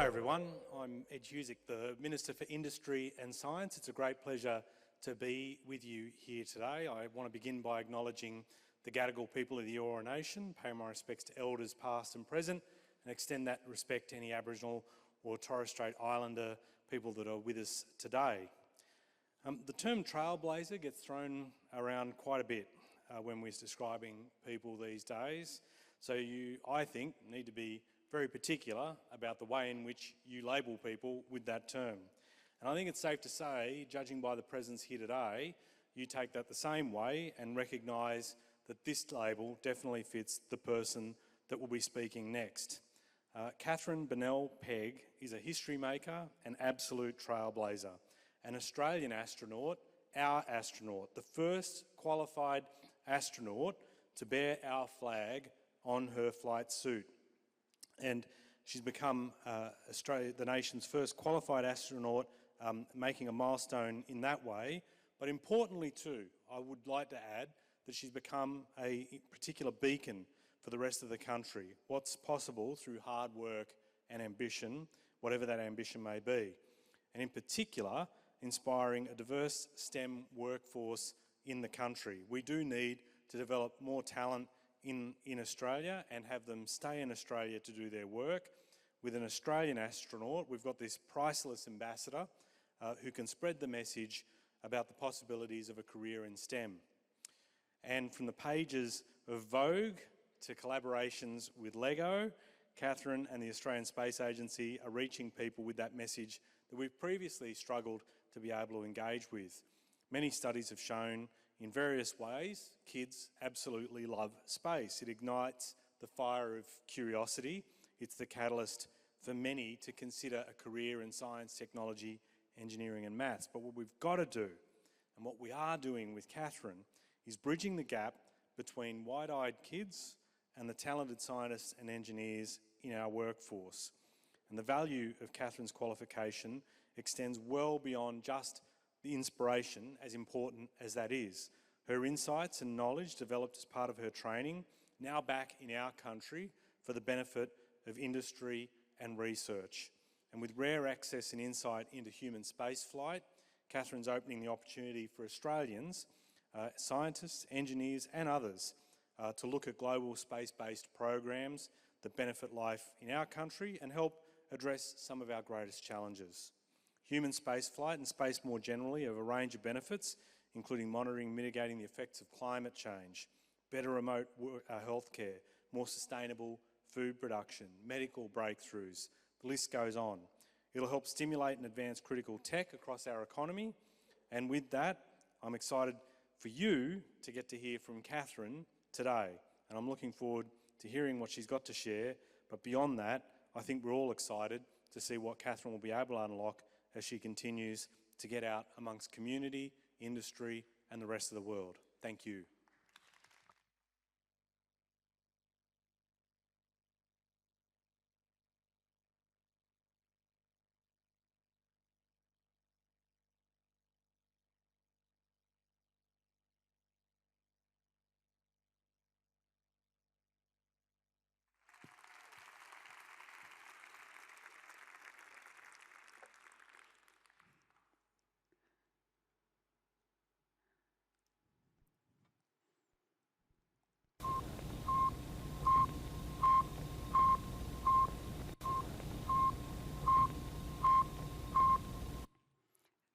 Hi everyone, I'm Ed Husick, the Minister for Industry and Science. It's a great pleasure to be with you here today. I want to begin by acknowledging the Gadigal people of the Eora Nation, pay my respects to elders past and present, and extend that respect to any Aboriginal or Torres Strait Islander people that are with us today. The term trailblazer gets thrown around quite a bit when we're describing people these days. So you, I think, need to be very particular about the way in which you label people with that term. And I think it's safe to say, judging by the presence here today, you take that the same way and recognise that this label definitely fits the person that will be speaking next. Katherine Bennell-Pegg is a history maker and absolute trailblazer, an Australian astronaut, our astronaut, the first qualified astronaut to bear our flag on her flight suit. And she's become the nation's first qualified astronaut, making a milestone in that way. But importantly too, I would like to add that she's become a particular beacon for the rest of the country. What's possible through hard work and ambition, whatever that ambition may be. And in particular, inspiring a diverse STEM workforce in the country. We do need to develop more talent in Australia and have them stay in Australia to do their work. With an Australian astronaut, we've got this priceless ambassador who can spread the message about the possibilities of a career in STEM. And from the pages of Vogue to collaborations with Lego, Katherine and the Australian Space Agency are reaching people with that message that we've previously struggled to be able to engage with. Many studies have shown in various ways, kids absolutely love space. It ignites the fire of curiosity. It's the catalyst for many to consider a career in science, technology, engineering and maths. But what we've got to do, and what we are doing with Katherine, is bridging the gap between wide-eyed kids and the talented scientists and engineers in our workforce. And the value of Katherine's qualification extends well beyond just the inspiration, as important as that is. Her insights and knowledge developed as part of her training, now back in our country for the benefit of industry and research. And with rare access and insight into human spaceflight, Katherine's opening the opportunity for Australians, scientists, engineers and others to look at global space-based programs that benefit life in our country and help address some of our greatest challenges. Human spaceflight and space more generally have a range of benefits, including monitoring and mitigating the effects of climate change, better remote healthcare, more sustainable food production, medical breakthroughs, the list goes on. It'll help stimulate and advance critical tech across our economy. And with that, I'm excited for you to get to hear from Katherine today. And I'm looking forward to hearing what she's got to share. But beyond that, I think we're all excited to see what Katherine will be able to unlock as she continues to get out amongst community, industry and the rest of the world. Thank you.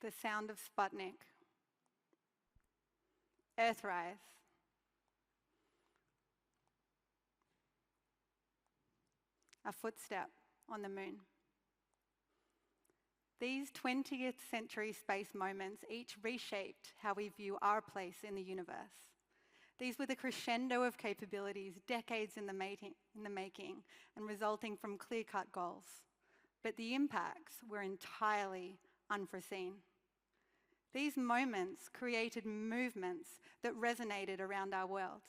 The sound of Sputnik.Earthrise. A footstep on the moon. These 20th century space moments each reshaped how we view our place in the universe. These were the crescendo of capabilities decades in the making and resulting from clear-cut goals. But the impacts were entirely unforeseen. These moments created movements that resonated around our worlds.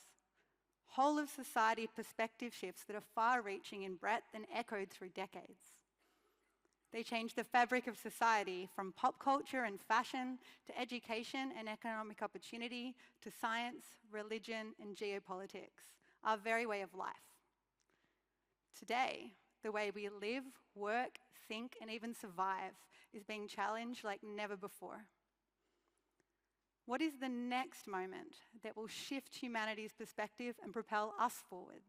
Whole of society perspective shifts that are far-reaching in breadth and echoed through decades. They changed the fabric of society from pop culture and fashion to education and economic opportunity to science, religion and geopolitics, our very way of life. Today, The way we live, work, think, and even survive is being challenged like never before. What is the next moment that will shift humanity's perspective and propel us forward?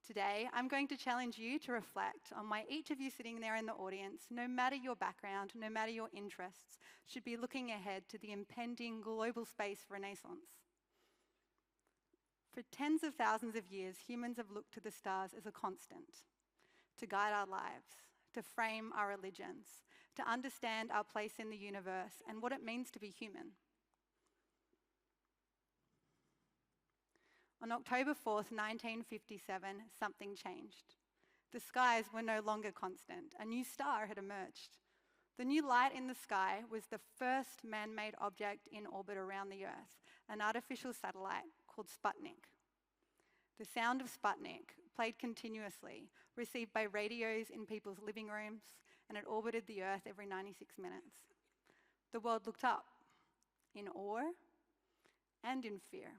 Today, I'm going to challenge you to reflect on why each of you sitting there in the audience, no matter your background, no matter your interests, should be looking ahead to the impending global space renaissance. For tens of thousands of years, humans have looked to the stars as a constant, to guide our lives, to frame our religions, to understand our place in the universe and what it means to be human. On October 4th, 1957, something changed. The skies were no longer constant. A new star had emerged. The new light in the sky was the first man-made object in orbit around the Earth, an artificial satellite called Sputnik. The sound of Sputnik, played continuously, received by radios in people's living rooms, and it orbited the Earth every 96 minutes. The world looked up, in awe and in fear.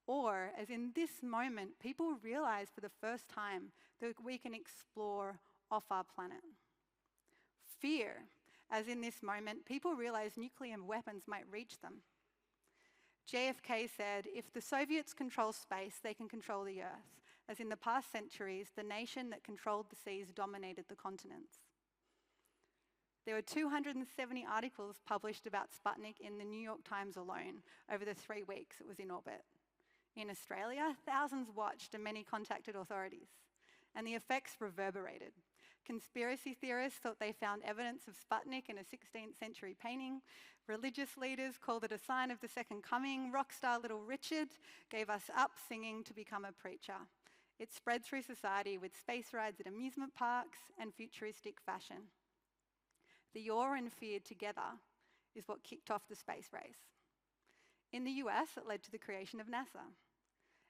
Or, as in this moment, people realize for the first time that we can explore off our planet. Fear, as in this moment, people realize nuclear weapons might reach them. JFK said, if the Soviets control space, they can control the Earth. As in the past centuries, the nation that controlled the seas dominated the continents. There were 270 articles published about Sputnik in the New York Times alone over the 3 weeks it was in orbit. In Australia, thousands watched and many contacted authorities, and the effects reverberated. Conspiracy theorists thought they found evidence of Sputnik in a 16th century painting. Religious leaders called it a sign of the second coming. Rock star Little Richard gave us up singing to become a preacher. It spread through society with space rides at amusement parks and futuristic fashion. The awe and fear together is what kicked off the space race. In the US, it led to the creation of NASA.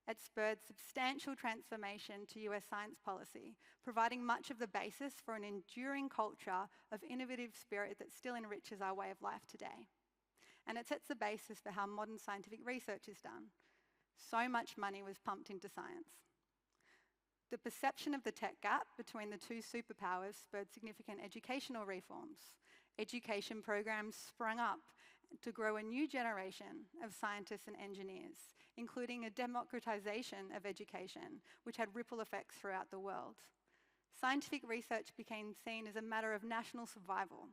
It spurred substantial transformation to US science policy, providing much of the basis for an enduring culture of innovative spirit that still enriches our way of life today. And it sets the basis for how modern scientific research is done. So much money was pumped into science. The perception of the tech gap between the two superpowers spurred significant educational reforms. Education programs sprung up to grow a new generation of scientists and engineers, including a democratization of education, which had ripple effects throughout the world. Scientific research became seen as a matter of national survival.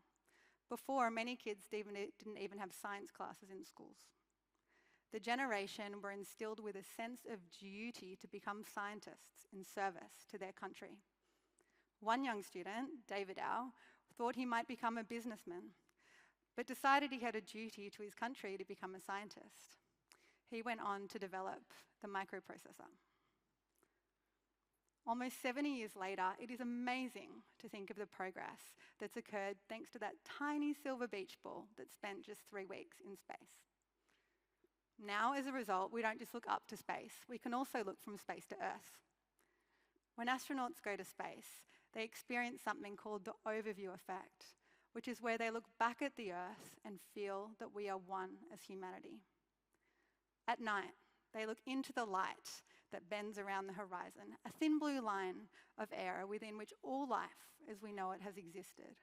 Before, many kids didn't even have science classes in schools. The generation were instilled with a sense of duty to become scientists in service to their country. One young student, David Au, thought he might become a businessman, but decided he had a duty to his country to become a scientist. He went on to develop the microprocessor. Almost 70 years later, it is amazing to think of the progress that's occurred thanks to that tiny silver beach ball that spent just 3 weeks in space. Now, as a result, we don't just look up to space, we can also look from space to Earth. When astronauts go to space, they experience something called the overview effect, which is where they look back at the Earth and feel that we are one as humanity. At night, they look into the light that bends around the horizon, a thin blue line of air within which all life, as we know it, has existed.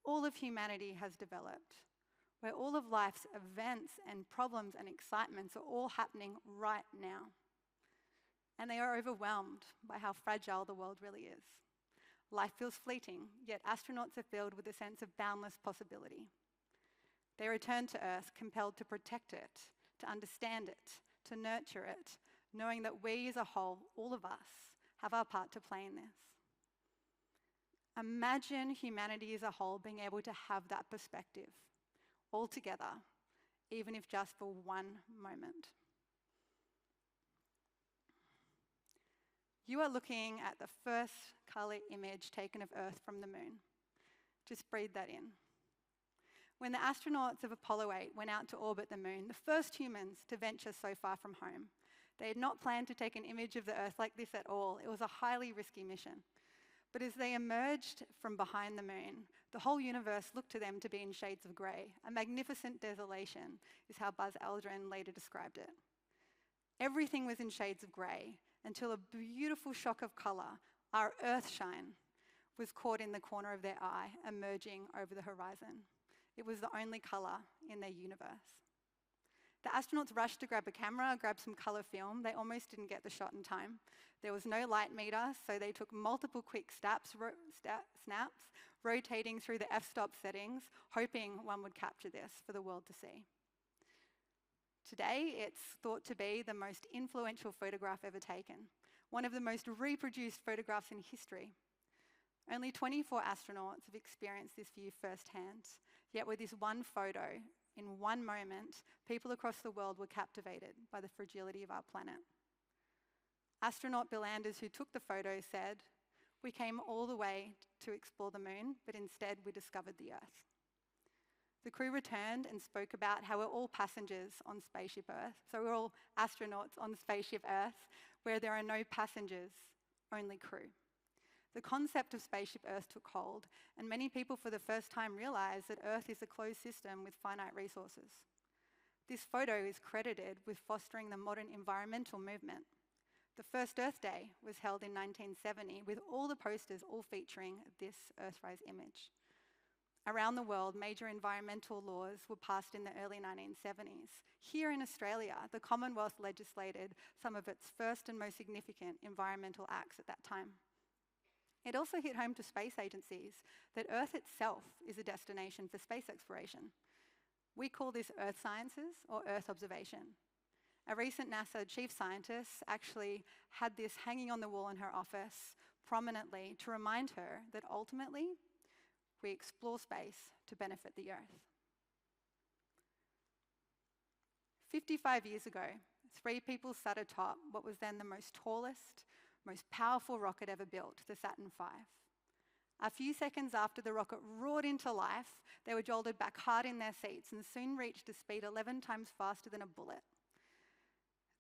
All of humanity has developed, where all of life's events and problems and excitements are all happening right now. And they are overwhelmed by how fragile the world really is. Life feels fleeting, yet astronauts are filled with a sense of boundless possibility. They return to Earth compelled to protect it, to understand it, to nurture it, knowing that we as a whole, all of us, have our part to play in this. Imagine humanity as a whole being able to have that perspective, all together, even if just for one moment. You are looking at the first colour image taken of Earth from the moon. Just breathe that in. When the astronauts of Apollo 8 went out to orbit the moon, the first humans to venture so far from home, they had not planned to take an image of the Earth like this at all. It was a highly risky mission. But as they emerged from behind the moon, the whole universe looked to them to be in shades of grey. A magnificent desolation is how Buzz Aldrin later described it. Everything was in shades of grey, until a beautiful shock of colour Our Earthshine was caught in the corner of their eye, emerging over the horizon. It was the only colour in their universe. The astronauts rushed to grab a camera, grab some colour film. They almost didn't get the shot in time. There was no light meter, so they took multiple quick snaps, rotating through the f-stop settings, hoping one would capture this for the world to see. Today, it's thought to be the most influential photograph ever taken, one of the most reproduced photographs in history. Only 24 astronauts have experienced this view firsthand, yet with this one photo, in one moment, people across the world were captivated by the fragility of our planet. Astronaut Bill Anders, who took the photo, said, "We came all the way to explore the moon, but instead we discovered the Earth." The crew returned and spoke about how we're all passengers on Spaceship Earth. So we're all astronauts on Spaceship Earth, where there are no passengers, only crew. The concept of Spaceship Earth took hold, and many people for the first time realised that Earth is a closed system with finite resources. This photo is credited with fostering the modern environmental movement. The first Earth Day was held in 1970, with all the posters all featuring this Earthrise image. Around the world, major environmental laws were passed in the early 1970s. Here in Australia, the Commonwealth legislated some of its first and most significant environmental acts at that time. It also hit home to space agencies that Earth itself is a destination for space exploration. We call this Earth Sciences or Earth Observation. A recent NASA chief scientist actually had this hanging on the wall in her office prominently to remind her that ultimately we explore space to benefit the Earth. 55 years ago, 3 people sat atop what was then the most tallest, most powerful rocket ever built, the Saturn V. A few seconds after the rocket roared into life, they were jolted back hard in their seats and soon reached a speed 11 times faster than a bullet.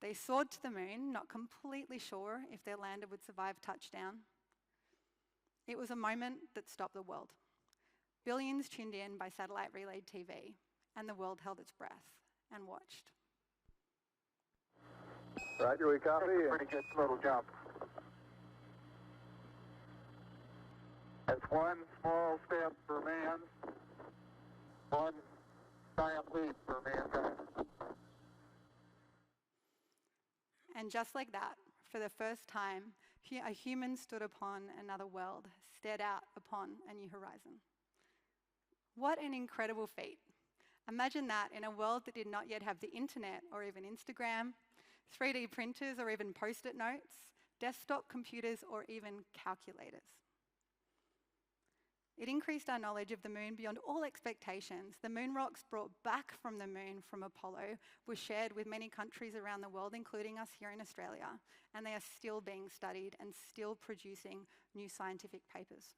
They soared to the moon, not completely sure if their lander would survive touchdown. It was a moment that stopped the world. Billions tuned in by satellite relayed TV, and the world held its breath and watched. Roger, we copy. Pretty good little jump. That's one small step for man, one giant leap for mankind. And just like that, for the first time, a human stood upon another world, stared out upon a new horizon. What an incredible feat. Imagine that in a world that did not yet have the internet or even Instagram, 3D printers or even post-it notes, desktop computers or even calculators. It increased our knowledge of the moon beyond all expectations. The moon rocks brought back from the moon from Apollo were shared with many countries around the world, including us here in Australia, and they are still being studied and still producing new scientific papers.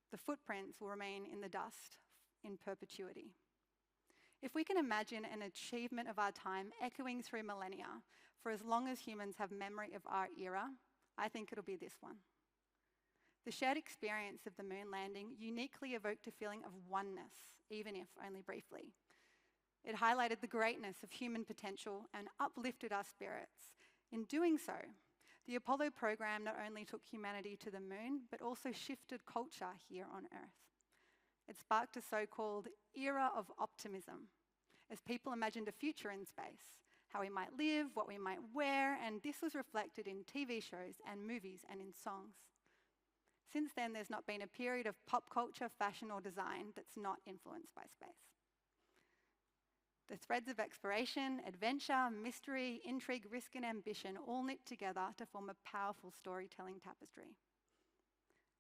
The footprints will remain in the dust in perpetuity. If we can imagine an achievement of our time echoing through millennia for as long as humans have memory of our era, I think it'll be this one. The shared experience of the moon landing uniquely evoked a feeling of oneness, even if only briefly. It highlighted the greatness of human potential and uplifted our spirits. In doing so, the Apollo program not only took humanity to the moon, but also shifted culture here on Earth. It sparked a so-called era of optimism, as people imagined a future in space, how we might live, what we might wear, and this was reflected in TV shows and movies and in songs. Since then, there's not been a period of pop culture, fashion, or design that's not influenced by space. The threads of exploration, adventure, mystery, intrigue, risk, and ambition all knit together to form a powerful storytelling tapestry.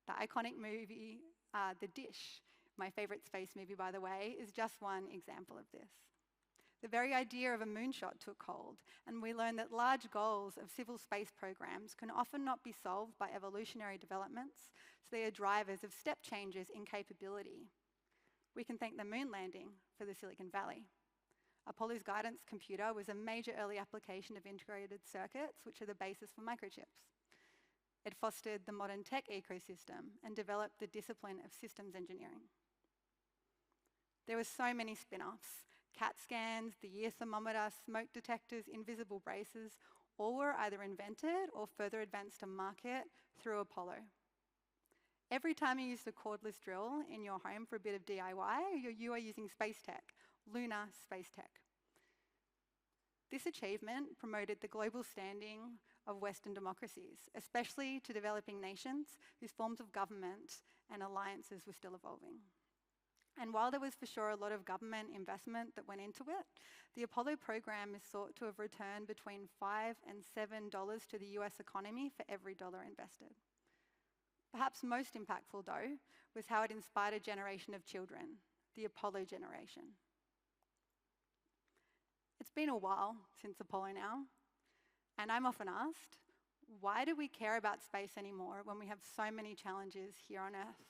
The iconic movie, The Dish, my favourite space movie, by the way, is just one example of this. The very idea of a moonshot took hold, and we learned that large goals of civil space programs can often not be solved by evolutionary developments, so they are drivers of step changes in capability. We can thank the moon landing for the Silicon Valley. Apollo's guidance computer was a major early application of integrated circuits, which are the basis for microchips. It fostered the modern tech ecosystem and developed the discipline of systems engineering. There were so many spin-offs. CAT scans, the ear thermometer, smoke detectors, invisible braces, All were either invented or further advanced to market through Apollo. Every time you use a cordless drill in your home for a bit of DIY, you are using space tech, lunar space tech. This achievement promoted the global standing of Western democracies, especially to developing nations whose forms of government and alliances were still evolving. And while there was for sure a lot of government investment that went into it, the Apollo program is thought to have returned between $5 and $7 to the US economy for every dollar invested. Perhaps most impactful, though, was how it inspired a generation of children, the Apollo generation. It's been a while since Apollo now, and I'm often asked, why do we care about space anymore when we have so many challenges here on Earth?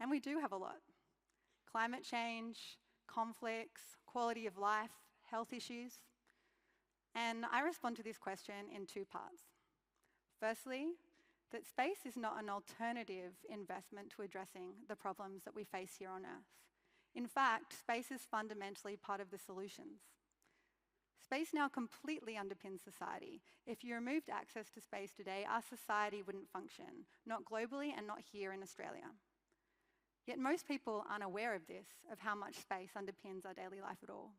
And we do have a lot. Climate change, conflicts, quality of life, health issues. And I respond to this question in two parts. Firstly, that space is not an alternative investment to addressing the problems that we face here on Earth. In fact, space is fundamentally part of the solutions. Space now completely underpins society. If you removed access to space today, our society wouldn't function, not globally and not here in Australia. Yet most people aren't aware of this, of how much space underpins our daily life at all.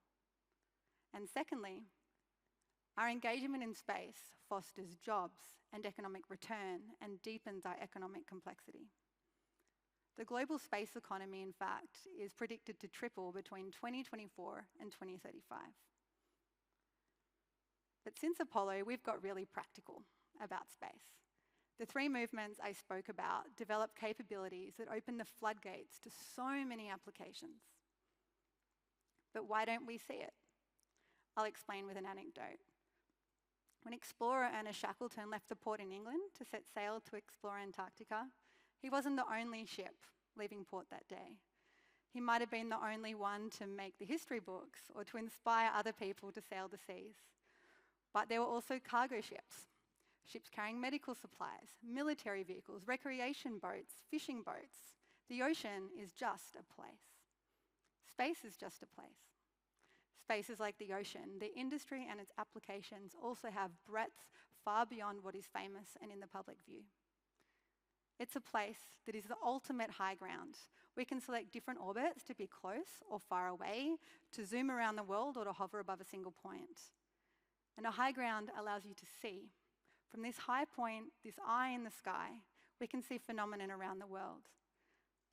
And secondly, our engagement in space fosters jobs and economic return and deepens our economic complexity. The global space economy, in fact, is predicted to triple between 2024 and 2035. But since Apollo, we've got really practical about space. The three movements I spoke about develop capabilities that open the floodgates to so many applications. But why don't we see it? I'll explain with an anecdote. When explorer Ernest Shackleton left the port in England to set sail to explore Antarctica, he wasn't the only ship leaving port that day. He might have been the only one to make the history books or to inspire other people to sail the seas. But there were also cargo ships, ships carrying medical supplies, military vehicles, recreation boats, fishing boats. The ocean is just a place. Space is just a place. Spaces like the ocean, the industry and its applications also have breadth far beyond what is famous and in the public view. It's a place that is the ultimate high ground. We can select different orbits to be close or far away, to zoom around the world or to hover above a single point. And a high ground allows you to see. From this high point, this eye in the sky, we can see phenomena around the world.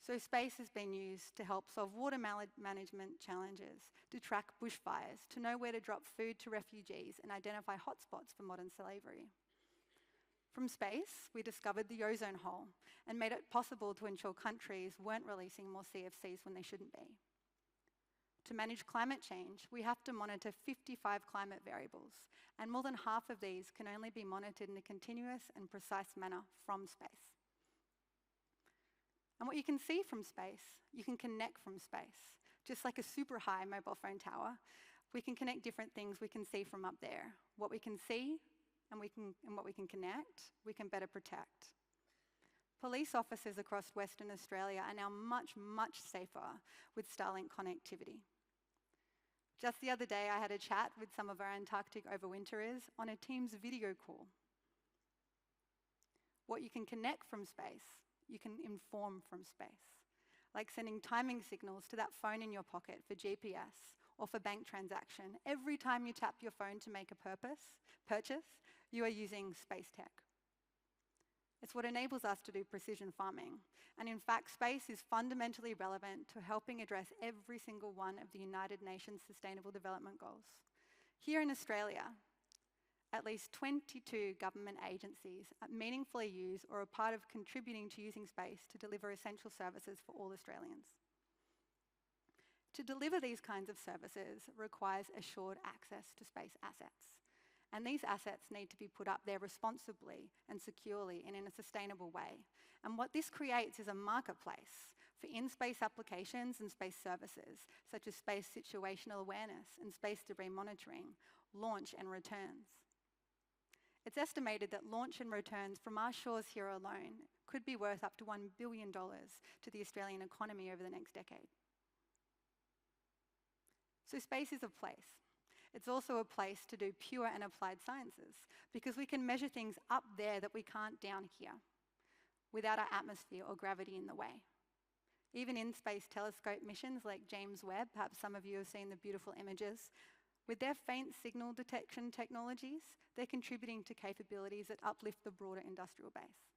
So space has been used to help solve water management challenges, to track bushfires, to know where to drop food to refugees and identify hotspots for modern slavery. From space, we discovered the ozone hole and made it possible to ensure countries weren't releasing more CFCs when they shouldn't be. To manage climate change, we have to monitor 55 climate variables, and more than half of these can only be monitored in a continuous and precise manner from space. And what you can see from space, you can connect from space. Just like a super high mobile phone tower, we can connect different things we can see from up there. What we can see and what we can connect, we can better protect. Police officers across Western Australia are now much, much safer with Starlink connectivity. Just the other day, I had a chat with some of our Antarctic overwinterers on a Teams video call. What you can connect from space, you can inform from space, like sending timing signals to that phone in your pocket for GPS or for bank transaction. Every time you tap your phone to make a purchase, you are using space tech. It's what enables us to do precision farming. And in fact, space is fundamentally relevant to helping address every single one of the United Nations Sustainable Development Goals. Here in Australia, at least 22 government agencies meaningfully use or are part of contributing to using space to deliver essential services for all Australians. To deliver these kinds of services requires assured access to space assets. And these assets need to be put up there responsibly and securely and in a sustainable way. And what this creates is a marketplace for in-space applications and space services, such as space situational awareness and space debris monitoring, launch and returns. It's estimated that launch and returns from our shores here alone could be worth up to $1 billion to the Australian economy over the next decade. So space is a place. It's also a place to do pure and applied sciences, because we can measure things up there that we can't down here, without our atmosphere or gravity in the way. Even in-space telescope missions like James Webb, perhaps some of you have seen the beautiful images, with their faint signal detection technologies, they're contributing to capabilities that uplift the broader industrial base.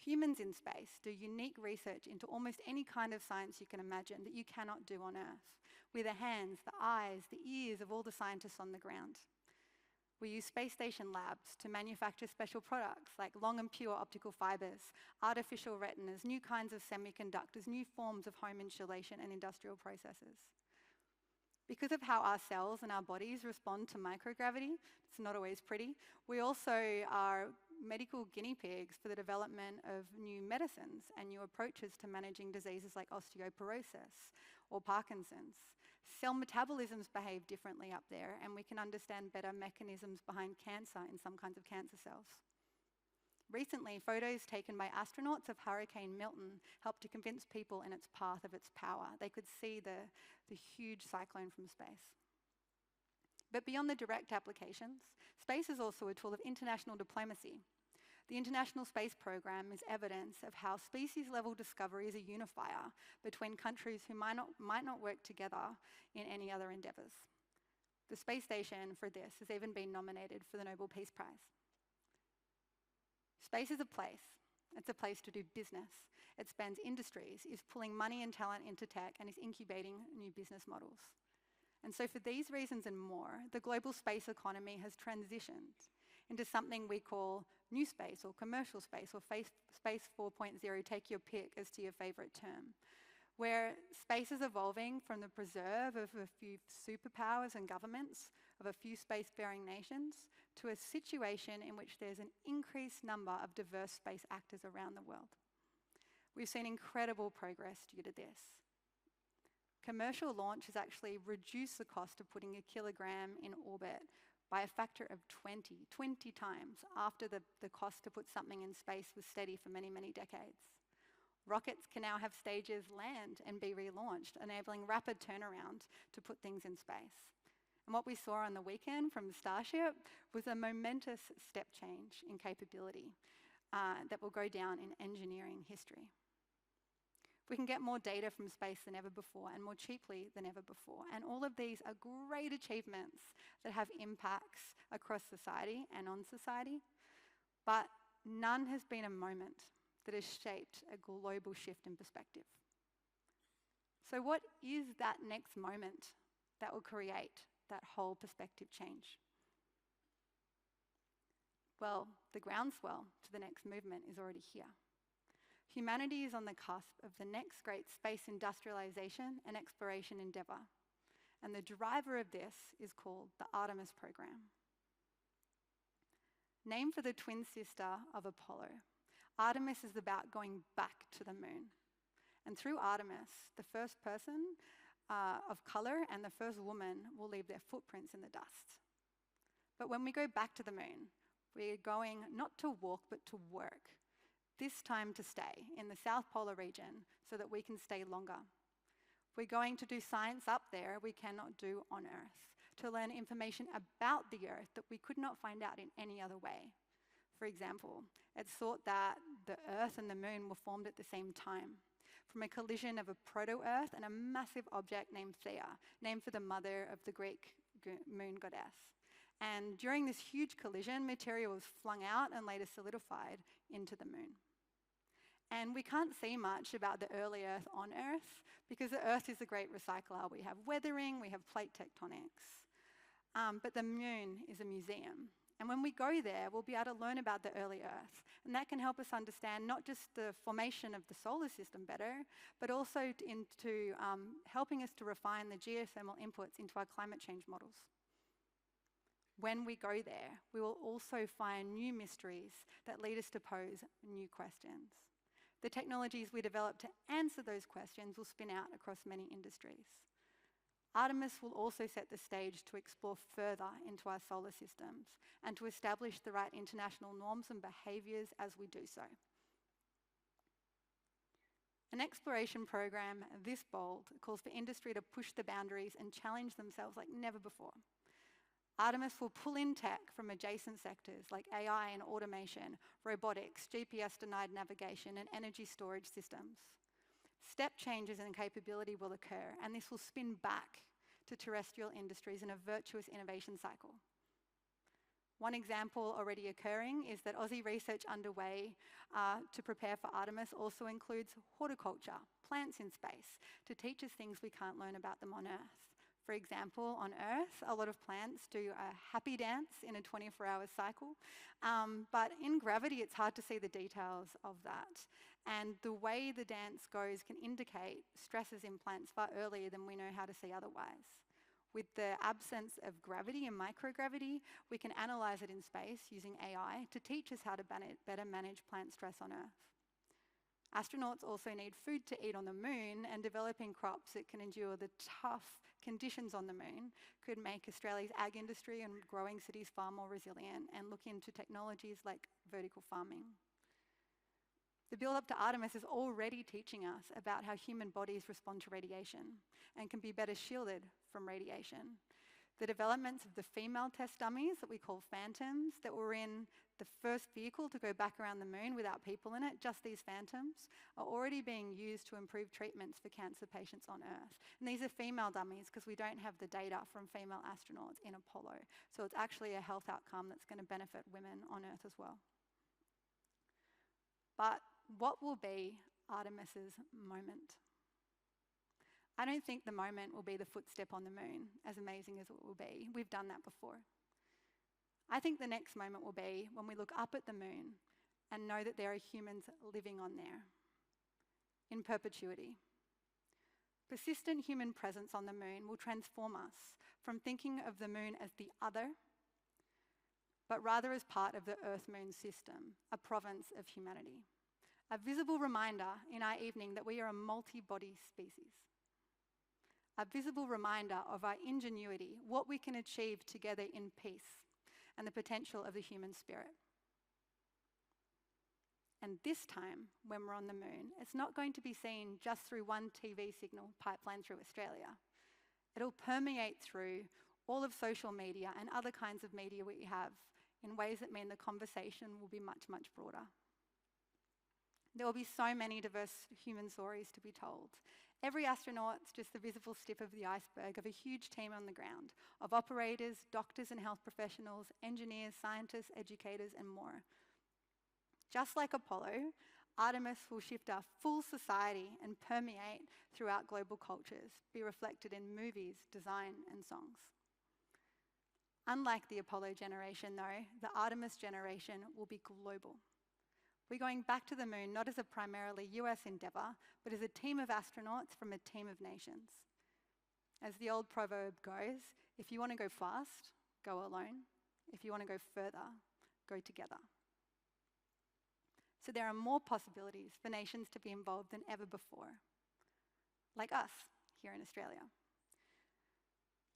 Humans in space do unique research into almost any kind of science you can imagine that you cannot do on Earth, with the hands, the eyes, the ears of all the scientists on the ground. We use space station labs to manufacture special products like long and pure optical fibers, artificial retinas, new kinds of semiconductors, new forms of home insulation and industrial processes. Because of how our cells and our bodies respond to microgravity, it's not always pretty, we also are medical guinea pigs for the development of new medicines and new approaches to managing diseases like osteoporosis or Parkinson's. Cell metabolisms behave differently up there, and we can understand better mechanisms behind cancer in some kinds of cancer cells. Recently, photos taken by astronauts of Hurricane Milton helped to convince people in its path of its power. They could see the huge cyclone from space. But beyond the direct applications, space is also a tool of international diplomacy. The International Space Program is evidence of how species-level discovery is a unifier between countries who might not work together in any other endeavours. The space station for this has even been nominated for the Nobel Peace Prize. Space is a place. It's a place to do business. It spans industries, is pulling money and talent into tech, and is incubating new business models. And so for these reasons and more, the global space economy has transitioned into something we call new space or commercial space or space 4.0, take your pick as to your favourite term, where space is evolving from the preserve of a few superpowers and governments, of a few spacefaring nations, to a situation in which there's an increased number of diverse space actors around the world. We've seen incredible progress due to this. Commercial launch has actually reduced the cost of putting a kilogram in orbit by a factor of 20 times after the cost to put something in space was steady for many, many decades. Rockets can now have stages land and be relaunched, enabling rapid turnaround to put things in space. And what we saw on the weekend from the Starship was a momentous step change in capability that will go down in engineering history. We can get more data from space than ever before and more cheaply than ever before. And all of these are great achievements that have impacts across society and on society, but none has been a moment that has shaped a global shift in perspective. So what is that next moment that will create that whole perspective change? Well, the groundswell to the next movement is already here. Humanity is on the cusp of the next great space industrialization and exploration endeavour. And the driver of this is called the Artemis program. Named for the twin sister of Apollo, Artemis is about going back to the moon. And through Artemis, the first person of colour and the first woman will leave their footprints in the dust. But when we go back to the moon, we're going not to walk, but to work. This time to stay in the South Polar region so that we can stay longer. We're going to do science up there we cannot do on Earth, to learn information about the Earth that we could not find out in any other way. For example, it's thought that the Earth and the Moon were formed at the same time, from a collision of a proto-Earth and a massive object named Theia, named for the mother of the Greek moon goddess. And during this huge collision, material was flung out and later solidified into the moon. And we can't see much about the early Earth on Earth because the Earth is a great recycler. We have weathering, we have plate tectonics. But the moon is a museum. And when we go there, we'll be able to learn about the early Earth. And that can help us understand not just the formation of the solar system better, but also into helping us to refine the geothermal inputs into our climate change models. When we go there, we will also find new mysteries that lead us to pose new questions. The technologies we develop to answer those questions will spin out across many industries. Artemis will also set the stage to explore further into our solar systems and to establish the right international norms and behaviours as we do so. An exploration program this bold calls for industry to push the boundaries and challenge themselves like never before. Artemis will pull in tech from adjacent sectors like AI and automation, robotics, GPS-denied navigation, and energy storage systems. Step changes in capability will occur, and this will spin back to terrestrial industries in a virtuous innovation cycle. One example already occurring is that Aussie research underway to prepare for Artemis also includes horticulture, plants in space, to teach us things we can't learn about them on Earth. For example, on Earth, a lot of plants do a happy dance in a 24-hour cycle, but in gravity, it's hard to see the details of that. And the way the dance goes can indicate stresses in plants far earlier than we know how to see otherwise. With the absence of gravity and microgravity, we can analyze it in space using AI to teach us how to better manage plant stress on Earth. Astronauts also need food to eat on the moon, and developing crops that can endure the tough conditions on the moon could make Australia's ag industry and growing cities far more resilient and look into technologies like vertical farming. The build-up to Artemis is already teaching us about how human bodies respond to radiation and can be better shielded from radiation. The developments of the female test dummies that we call phantoms that were in the first vehicle to go back around the moon without people in it, just these phantoms, are already being used to improve treatments for cancer patients on Earth. And these are female dummies because we don't have the data from female astronauts in Apollo. So it's actually a health outcome that's going to benefit women on Earth as well. But what will be Artemis's moment? I don't think the moment will be the footstep on the moon, as amazing as it will be. We've done that before. I think the next moment will be when we look up at the moon and know that there are humans living on there in perpetuity. Persistent human presence on the moon will transform us from thinking of the moon as the other, but rather as part of the Earth-Moon system, a province of humanity. A visible reminder in our evening that we are a multi-body species. A visible reminder of our ingenuity, what we can achieve together in peace, and the potential of the human spirit. And this time, when we're on the moon, it's not going to be seen just through one TV signal pipeline through Australia. It'll permeate through all of social media and other kinds of media we have in ways that mean the conversation will be much, much broader. There will be so many diverse human stories to be told. Every astronaut's just the visible tip of the iceberg of a huge team on the ground, of operators, doctors and health professionals, engineers, scientists, educators, and more. Just like Apollo, Artemis will shift our full society and permeate throughout global cultures, be reflected in movies, design, and songs. Unlike the Apollo generation, though, the Artemis generation will be global. We're going back to the moon not as a primarily US endeavour, but as a team of astronauts from a team of nations. As the old proverb goes, if you want to go fast, go alone. If you want to go further, go together. So there are more possibilities for nations to be involved than ever before, like us here in Australia.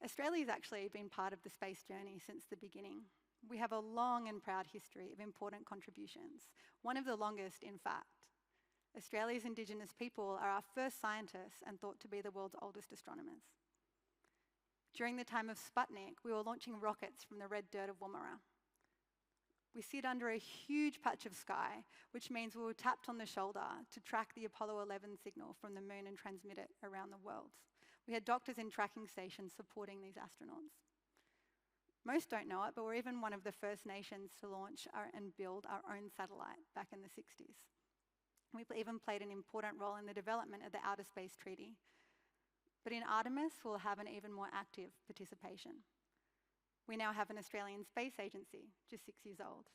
Australia's actually been part of the space journey since the beginning. We have a long and proud history of important contributions, one of the longest, in fact. Australia's Indigenous people are our first scientists and thought to be the world's oldest astronomers. During the time of Sputnik, we were launching rockets from the red dirt of Woomera. We sit under a huge patch of sky, which means we were tapped on the shoulder to track the Apollo 11 signal from the moon and transmit it around the world. We had doctors in tracking stations supporting these astronauts. Most don't know it, but we're even one of the first nations to launch and build our own satellite back in the 60s. We even played an important role in the development of the Outer Space Treaty. But in Artemis, we'll have an even more active participation. We now have an Australian space agency, just 6 years old.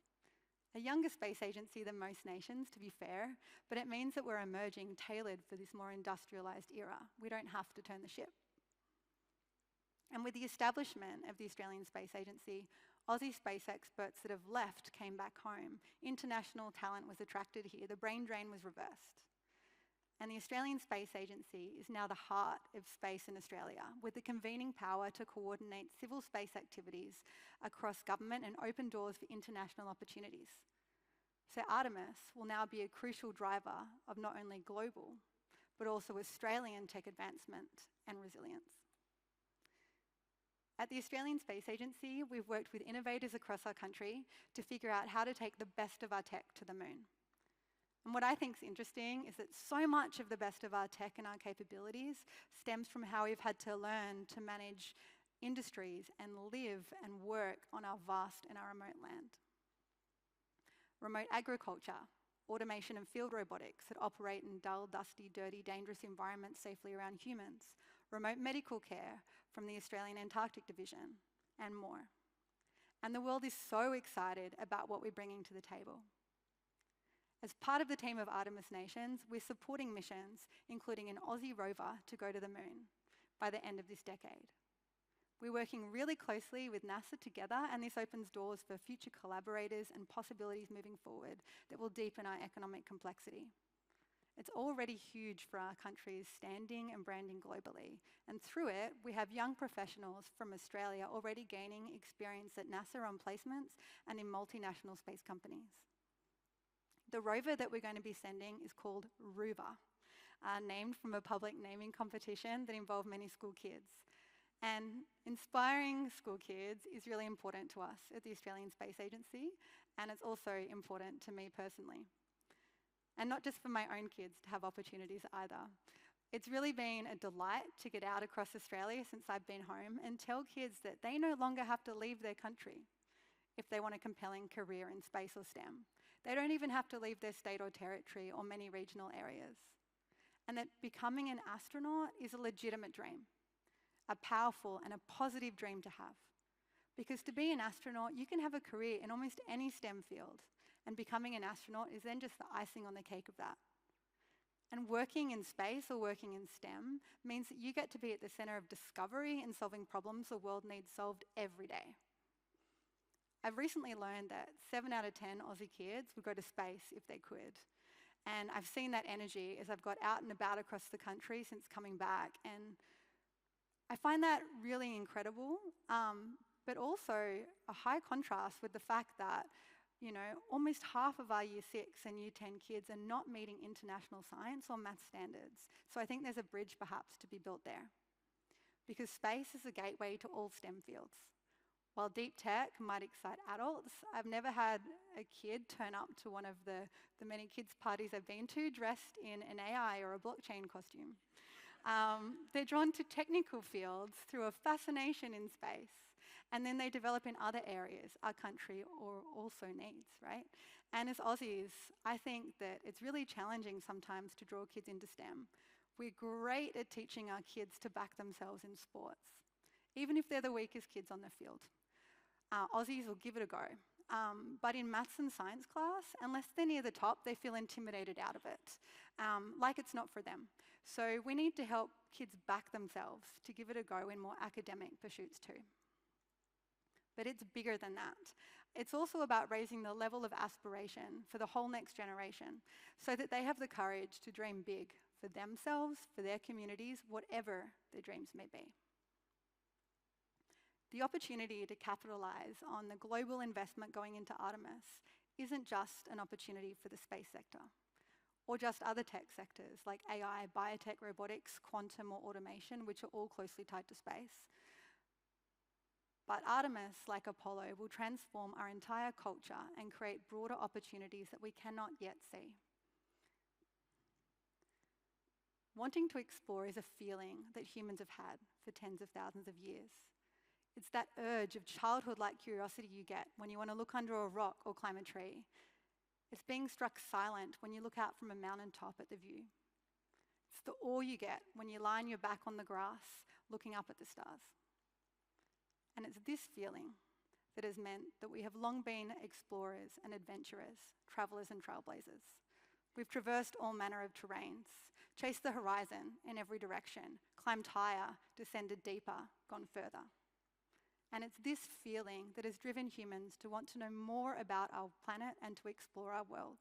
A younger space agency than most nations, to be fair, but it means that we're emerging tailored for this more industrialised era. We don't have to turn the ship. And with the establishment of the Australian Space Agency, Aussie space experts that have left came back home. International talent was attracted here. The brain drain was reversed. And the Australian Space Agency is now the heart of space in Australia, with the convening power to coordinate civil space activities across government and open doors for international opportunities. So Artemis will now be a crucial driver of not only global, but also Australian tech advancement and resilience. At the Australian Space Agency, we've worked with innovators across our country to figure out how to take the best of our tech to the moon. And what I think is interesting is that so much of the best of our tech and our capabilities stems from how we've had to learn to manage industries and live and work on our vast and our remote land. Remote agriculture, automation and field robotics that operate in dull, dusty, dirty, dangerous environments safely around humans, remote medical care from the Australian Antarctic Division, and more. And the world is so excited about what we're bringing to the table. As part of the team of Artemis nations, we're supporting missions, including an Aussie rover to go to the moon by the end of this decade. We're working really closely with NASA together, and this opens doors for future collaborators and possibilities moving forward that will deepen our economic complexity. It's already huge for our country's standing and branding globally, and through it, we have young professionals from Australia already gaining experience at NASA on placements and in multinational space companies. The rover that we're going to be sending is called Rover, named from a public naming competition that involved many school kids. And inspiring school kids is really important to us at the Australian Space Agency, and it's also important to me personally. And not just for my own kids to have opportunities either. It's really been a delight to get out across Australia since I've been home and tell kids that they no longer have to leave their country if they want a compelling career in space or STEM. They don't even have to leave their state or territory or many regional areas. And that becoming an astronaut is a legitimate dream, a powerful and a positive dream to have. Because to be an astronaut, you can have a career in almost any STEM field, and becoming an astronaut is then just the icing on the cake of that. And working in space or working in STEM means that you get to be at the center of discovery and solving problems the world needs solved every day. I've recently learned that 7 out of 10 Aussie kids would go to space if they could. And I've seen that energy as I've got out and about across the country since coming back. And I find that really incredible, but also a high contrast with the fact that, almost half of our Year 6 and Year 10 kids are not meeting international science or math standards. So I think there's a bridge perhaps to be built there. Because space is a gateway to all STEM fields. While deep tech might excite adults, I've never had a kid turn up to one of the many kids' parties I've been to dressed in an AI or a blockchain costume. They're drawn to technical fields through a fascination in space, and then they develop in other areas our country also needs, right? And as Aussies, I think that it's really challenging sometimes to draw kids into STEM. We're great at teaching our kids to back themselves in sports, even if they're the weakest kids on the field. Aussies will give it a go. But in maths and science class, unless they're near the top, they feel intimidated out of it, like it's not for them. So we need to help kids back themselves to give it a go in more academic pursuits too. But it's bigger than that. It's also about raising the level of aspiration for the whole next generation so that they have the courage to dream big for themselves, for their communities, whatever their dreams may be. The opportunity to capitalise on the global investment going into Artemis isn't just an opportunity for the space sector, or just other tech sectors like AI, biotech, robotics, quantum or automation, which are all closely tied to space. But Artemis, like Apollo, will transform our entire culture and create broader opportunities that we cannot yet see. Wanting to explore is a feeling that humans have had for tens of thousands of years. It's that urge of childhood-like curiosity you get when you want to look under a rock or climb a tree. It's being struck silent when you look out from a mountaintop at the view. It's the awe you get when you lie on your back on the grass looking up at the stars. And it's this feeling that has meant that we have long been explorers and adventurers, travellers and trailblazers. We've traversed all manner of terrains, chased the horizon in every direction, climbed higher, descended deeper, gone further. And it's this feeling that has driven humans to want to know more about our planet and to explore our world,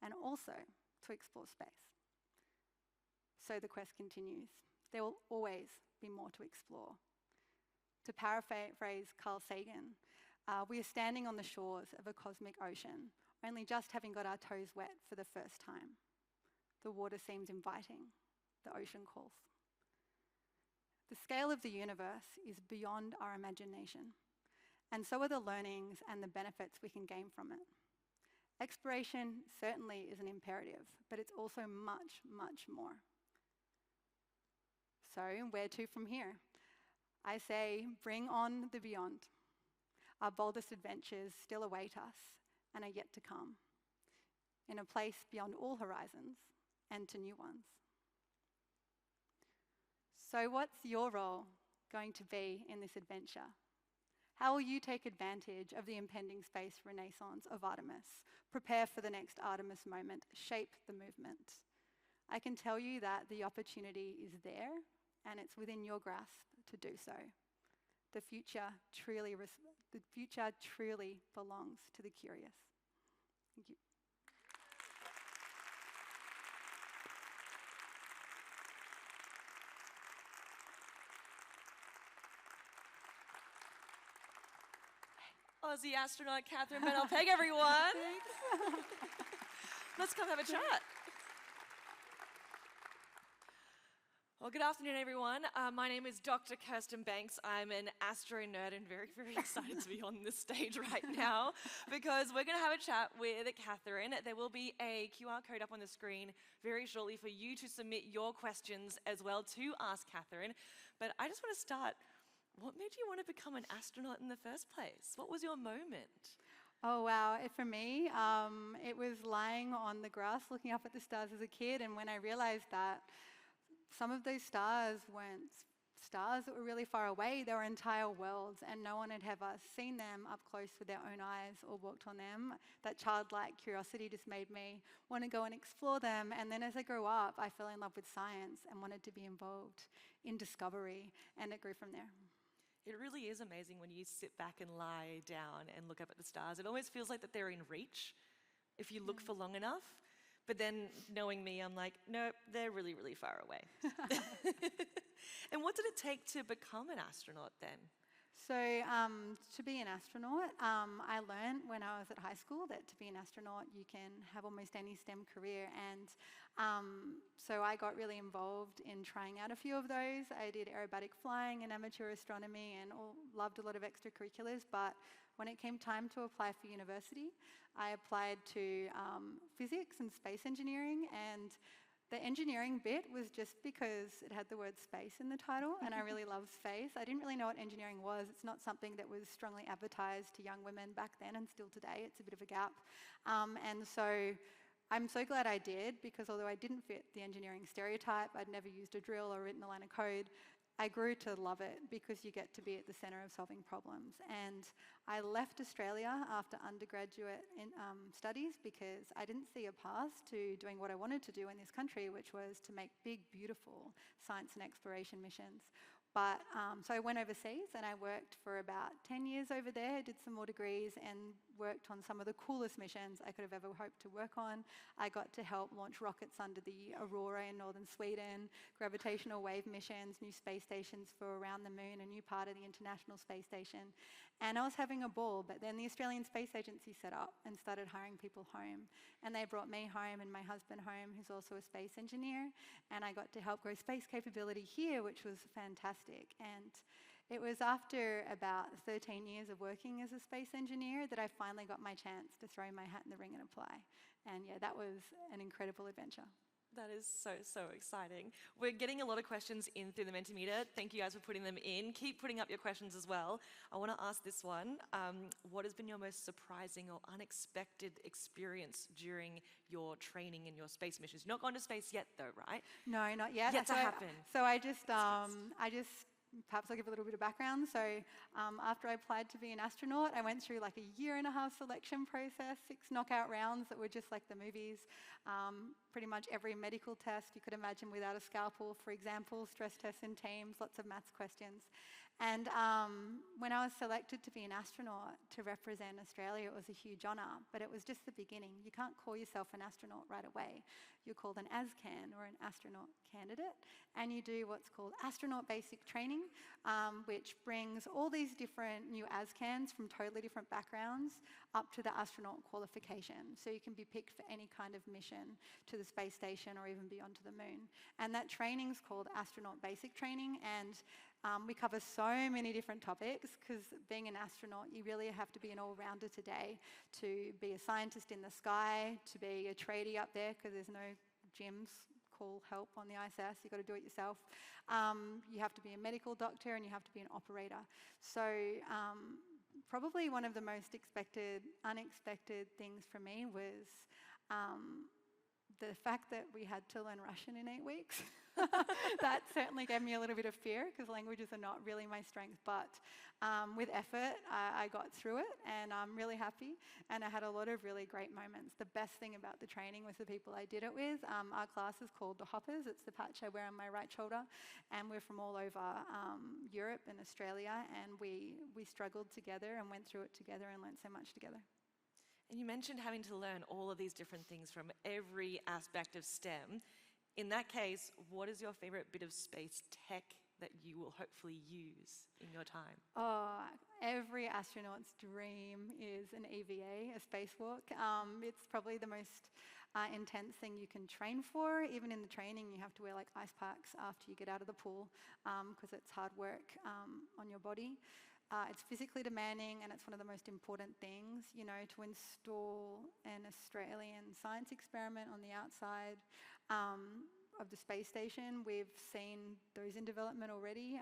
and also to explore space. So the quest continues. There will always be more to explore. To paraphrase Carl Sagan, we are standing on the shores of a cosmic ocean, only just having got our toes wet for the first time. The water seems inviting, the ocean calls. The scale of the universe is beyond our imagination, and so are the learnings and the benefits we can gain from it. Exploration certainly is an imperative, but it's also much, much more. So, where to from here? I say, bring on the beyond. Our boldest adventures still await us and are yet to come, in a place beyond all horizons and to new ones. So what's your role going to be in this adventure? How will you take advantage of the impending space renaissance of Artemis? Prepare for the next Artemis moment, shape the movement. I can tell you that the opportunity is there and it's within your grasp to do so. The future truly belongs to the curious. Thank you. Aussie astronaut Katherine Bennell-Pegg, everyone. Let's come have a chat. Well, good afternoon, everyone. My name is Dr. Kirsten Banks. I'm an astro nerd and very, very excited to be on this stage right now because we're going to have a chat with Katherine. There will be a QR code up on the screen very shortly for you to submit your questions as well to ask Katherine. But I just want to start. What made you want to become an astronaut in the first place? What was your moment? Oh, wow. For me, it was lying on the grass looking up at the stars as a kid, and when I realized that some of those stars weren't stars that were really far away, they were entire worlds, and no one had ever seen them up close with their own eyes or walked on them. That childlike curiosity just made me want to go and explore them, and then as I grew up, I fell in love with science and wanted to be involved in discovery, and it grew from there. It really is amazing when you sit back and lie down and look up at the stars. It always feels like that they're in reach if you look for long enough. But then, knowing me, I'm like, nope, they're really, really far away. And what did it take to become an astronaut then? So to be an astronaut, I learned when I was at high school that to be an astronaut you can have almost any STEM career, and so I got really involved in trying out a few of those. I did aerobatic flying and amateur astronomy and loved a lot of extracurriculars, but when it came time to apply for university, I applied to physics and space engineering, and the engineering bit was just because it had the word space in the title, and I really love space. I didn't really know what engineering was. It's not something that was strongly advertised to young women back then, and still today. It's a bit of a gap. And so I'm so glad I did, because although I didn't fit the engineering stereotype, I'd never used a drill or written a line of code, I grew to love it because you get to be at the centre of solving problems. And I left Australia after undergraduate studies because I didn't see a path to doing what I wanted to do in this country, which was to make big, beautiful science and exploration missions. But so I went overseas and I worked for about 10 years over there, did some more degrees and worked on some of the coolest missions I could have ever hoped to work on. I got to help launch rockets under the Aurora in northern Sweden, gravitational wave missions, new space stations for around the moon, a new part of the International Space Station. And I was having a ball, but then the Australian Space Agency set up and started hiring people home. And they brought me home and my husband home, who's also a space engineer. And I got to help grow space capability here, which was fantastic. And it was after about 13 years of working as a space engineer that I finally got my chance to throw my hat in the ring and apply. And yeah, that was an incredible adventure. That is so, so exciting. We're getting a lot of questions in through the Mentimeter. Thank you guys for putting them in. Keep putting up your questions as well. I want to ask this one. What has been your most surprising or unexpected experience during your training in your space missions? You're not going to space yet though, right? No, not yet. Yet to happen. So perhaps I'll give a little bit of background. So after I applied to be an astronaut, I went through like a 1.5-year selection process, 6 knockout rounds that were just like the movies. Pretty much every medical test you could imagine without a scalpel, for example, stress tests in teams, lots of maths questions. And when I was selected to be an astronaut to represent Australia, it was a huge honour, but it was just the beginning. You can't call yourself an astronaut right away. You're called an ASCAN, or an astronaut candidate, and you do what's called astronaut basic training, which brings all these different new ASCANs from totally different backgrounds up to the astronaut qualification. So you can be picked for any kind of mission to the space station or even beyond to the moon. And that training's called astronaut basic training, and we cover so many different topics because being an astronaut, you really have to be an all-rounder today, to be a scientist in the sky, to be a tradie up there because there's no gyms, call help on the ISS, you've got to do it yourself. You have to be a medical doctor and you have to be an operator. So probably one of the most unexpected things for me was the fact that we had to learn Russian in 8 weeks. That certainly gave me a little bit of fear because languages are not really my strength, but with effort I got through it, and I'm really happy, and I had a lot of really great moments. The best thing about the training was the people I did it with. Our class is called the Hoppers. It's the patch I wear on my right shoulder, and we're from all over Europe and Australia, and we struggled together and went through it together and learned so much together. And you mentioned having to learn all of these different things from every aspect of STEM. In that case, what is your favourite bit of space tech that you will hopefully use in your time? Oh, every astronaut's dream is an EVA, a spacewalk. It's probably the most intense thing you can train for. Even in the training, you have to wear like ice packs after you get out of the pool because it's hard work on your body. It's physically demanding, and it's one of the most important things, you know, to install an Australian science experiment on the outside of the space station. We've seen those in development already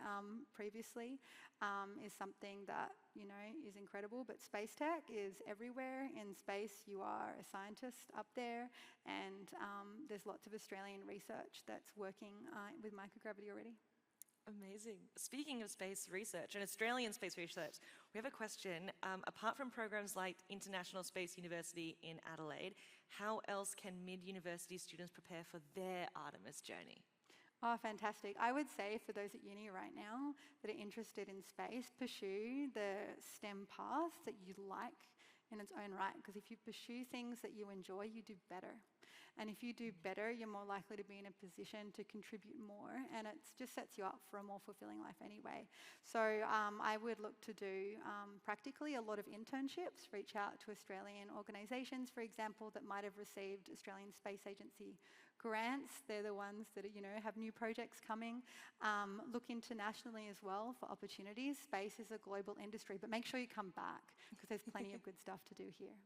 previously, is something that, you know, is incredible. But space tech is everywhere. In space, you are a scientist up there, and there's lots of Australian research that's working with microgravity already. Amazing. Speaking of space research and Australian space research, we have a question. Apart from programs like International Space University in Adelaide, how else can mid-university students prepare for their Artemis journey? Oh, fantastic. I would say for those at uni right now that are interested in space, pursue the STEM path that you like in its own right, because if you pursue things that you enjoy, you do better. And if you do better, you're more likely to be in a position to contribute more, and it just sets you up for a more fulfilling life anyway. So I would look to do practically a lot of internships, reach out to Australian organisations, for example, that might have received Australian Space Agency grants. They're the ones that, you know, have new projects coming. Look internationally as well for opportunities. Space is a global industry, but make sure you come back because there's plenty of good stuff to do here.